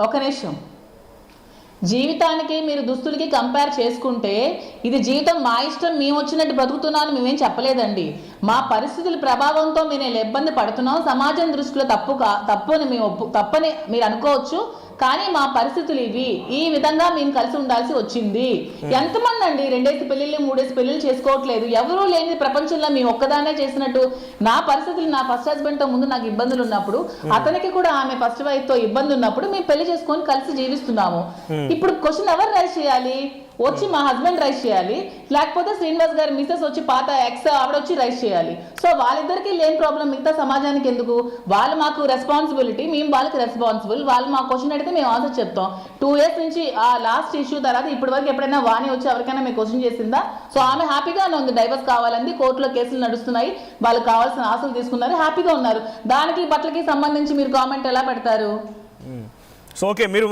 ఒక నిమిషం. జీవితానికి మీరు దుస్తులకి కంపేర్ చేసుకుంటే ఇది జీవితం మా ఇష్టం, మేము వచ్చినట్టు బ్రతుకుతున్నాను మేమేం చెప్పలేదండి. మా పరిస్థితుల ప్రభావంతో మేము ఇబ్బంది పడుతున్నాం. సమాజం దృష్టిలో తప్పని మీరు అనుకోవచ్చు, కానీ మా పరిస్థితులు ఇవి, ఈ విధంగా మేము కలిసి ఉండాల్సి వచ్చింది. ఎంతమంది అండి 2 పెళ్లిళ్ళు 3 పెళ్లిళ్ళు చేసుకోవట్లేదు? ఎవరూ లేని ప్రపంచంలో మేము ఒక్కదానే చేసినట్టు. నా పరిస్థితులు, నా ఫస్ట్ హస్బెండ్ తో ముందు నాకు ఇబ్బందులు ఉన్నప్పుడు, అతనికి కూడా ఆమె ఫస్ట్ వైఫ్ తో ఇబ్బంది ఉన్నప్పుడు మేము పెళ్లి చేసుకొని కలిసి జీవిస్తున్నాము. ఇప్పుడు క్వశ్చన్ ఎవరు రైజ్ చేయాలి? వచ్చి మా హస్బెండ్ రైజ్ చేయాలి, లేకపోతే శ్రీనివాస్ గారి మిసెస్ వచ్చి పాత ఎక్స్ ఆవిడ వచ్చి రైజ్ చేయాలి. సో వాళ్ళిద్దరికి లేని ప్రాబ్లం మిగతా సమాజానికి ఎందుకు? వాళ్ళు మాకు రెస్పాన్సిబిలిటీ, మేము వాళ్ళకి రెస్పాన్సిబుల్. వాళ్ళు మా క్వశ్చన్ అడిగితే మేము ఆన్సర్ చెప్తాం. 2 years నుంచి ఆ లాస్ట్ ఇష్యూ తర్వాత ఇప్పటి వరకు ఎప్పుడైనా వాణి వచ్చి ఎవరికైనా మేము క్వశ్చన్ చేసిందా? సో ఆమె హ్యాపీగానే ఉంది. డైవర్స్ కావాలంది, కోర్టులో కేసులు నడుస్తున్నాయి, వాళ్ళకి కావాల్సిన ఆస్తులు తీసుకున్నారు, హ్యాపీగా ఉన్నారు. దానికి బట్టలకి సంబంధించి మీరు కామెంట్ ఎలా పెడతారు? సో ఓకే, మీరు